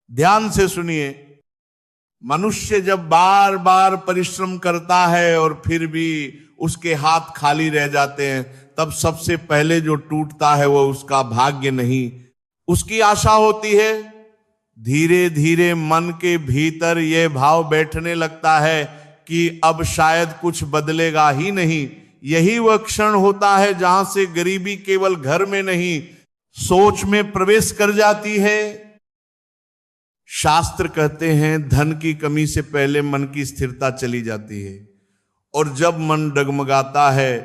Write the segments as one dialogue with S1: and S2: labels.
S1: ध्यान से सुनिए, मनुष्य जब बार बार परिश्रम करता है और फिर भी उसके हाथ खाली रह जाते हैं, तब सबसे पहले जो टूटता है वो उसका भाग्य नहीं, उसकी आशा होती है। धीरे धीरे मन के भीतर यह भाव बैठने लगता है कि अब शायद कुछ बदलेगा ही नहीं। यही वह क्षण होता है जहां से गरीबी केवल घर में नहीं, सोच में प्रवेश कर जाती है। शास्त्र कहते हैं धन की कमी से पहले मन की स्थिरता चली जाती है, और जब मन डगमगाता है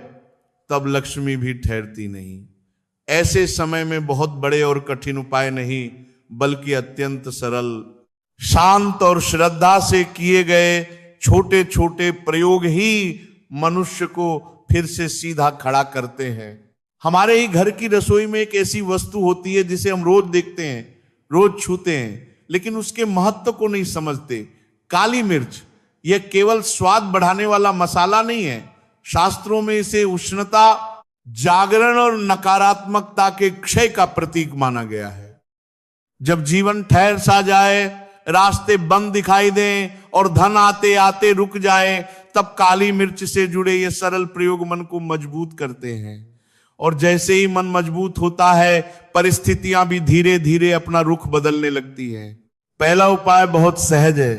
S1: तब लक्ष्मी भी ठहरती नहीं। ऐसे समय में बहुत बड़े और कठिन उपाय नहीं, बल्कि अत्यंत सरल, शांत और श्रद्धा से किए गए छोटे छोटे प्रयोग ही मनुष्य को फिर से सीधा खड़ा करते हैं। हमारे ही घर की रसोई में एक ऐसी वस्तु होती है जिसे हम रोज देखते हैं, रोज छूते हैं, लेकिन उसके महत्व को नहीं समझते। काली मिर्च, यह केवल स्वाद बढ़ाने वाला मसाला नहीं है। शास्त्रों में इसे उष्णता, जागरण और नकारात्मकता के क्षय का प्रतीक माना गया है। जब जीवन ठहर सा जाए, रास्ते बंद दिखाई दें और धन आते आते रुक जाए, तब काली मिर्च से जुड़े ये सरल प्रयोग मन को मजबूत करते हैं। और जैसे ही मन मजबूत होता है, परिस्थितियां भी धीरे धीरे अपना रुख बदलने लगती हैं। पहला उपाय बहुत सहज है।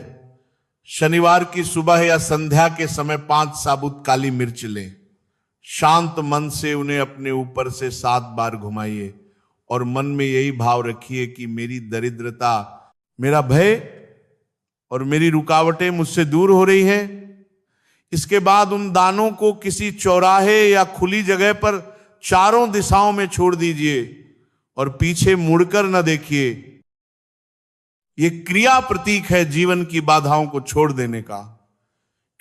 S1: शनिवार की सुबह या संध्या के समय 5 साबुत काली मिर्च लें। शांत मन से उन्हें अपने ऊपर से 7 बार घुमाइए और मन में यही भाव रखिए कि मेरी दरिद्रता, मेरा भय और मेरी रुकावटें मुझसे दूर हो रही हैं। इसके बाद उन दानों को किसी चौराहे या खुली जगह पर चारों दिशाओं में छोड़ दीजिए और पीछे मुड़कर न देखिए। यह क्रिया प्रतीक है जीवन की बाधाओं को छोड़ देने का,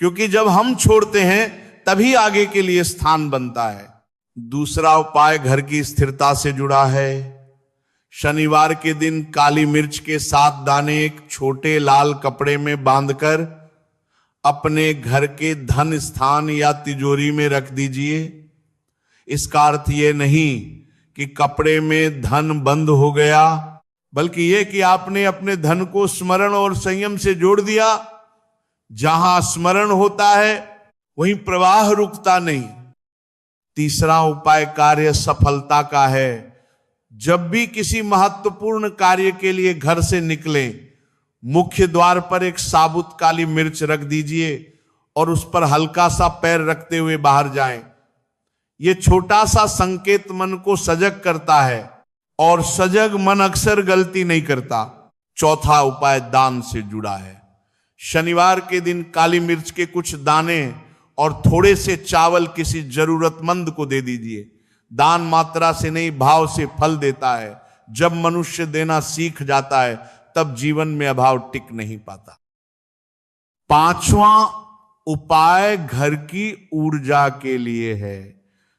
S1: क्योंकि जब हम छोड़ते हैं तभी आगे के लिए स्थान बनता है। दूसरा उपाय घर की स्थिरता से जुड़ा है। शनिवार के दिन काली मिर्च के 7 दाने एक छोटे लाल कपड़े में बांधकर अपने घर के धन स्थान या तिजोरी में रख दीजिए। इसका अर्थ यह नहीं कि कपड़े में धन बंद हो गया, बल्कि यह कि आपने अपने धन को स्मरण और संयम से जोड़ दिया। जहां स्मरण होता है वहीं प्रवाह रुकता नहीं। तीसरा उपाय कार्य सफलता का है। जब भी किसी महत्वपूर्ण कार्य के लिए घर से निकलें, मुख्य द्वार पर एक साबुत काली मिर्च रख दीजिए और उस पर हल्का सा पैर रखते हुए बाहर जाएं। यह छोटा सा संकेत मन को सजग करता है, और सजग मन अक्सर गलती नहीं करता। चौथा उपाय दान से जुड़ा है। शनिवार के दिन काली मिर्च के कुछ दाने और थोड़े से चावल किसी जरूरतमंद को दे दीजिए। दान मात्रा से नहीं, भाव से फल देता है। जब मनुष्य देना सीख जाता है, तब जीवन में अभाव टिक नहीं पाता। 5वां उपाय घर की ऊर्जा के लिए है।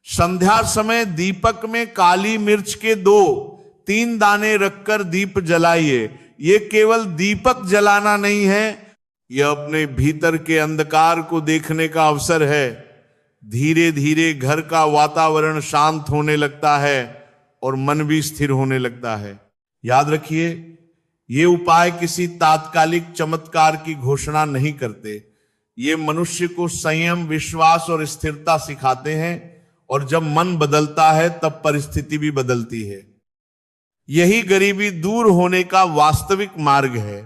S1: संध्या समय दीपक में काली मिर्च के 2-3 दाने रखकर दीप जलाइए। यह केवल दीपक जलाना नहीं है, यह अपने भीतर के अंधकार को देखने का अवसर है। धीरे धीरे घर का वातावरण शांत होने लगता है और मन भी स्थिर होने लगता है। याद रखिए, ये उपाय किसी तात्कालिक चमत्कार की घोषणा नहीं करते। ये मनुष्य को संयम, विश्वास और स्थिरता सिखाते हैं, और जब मन बदलता है तब परिस्थिति भी बदलती है। यही गरीबी दूर होने का वास्तविक मार्ग है।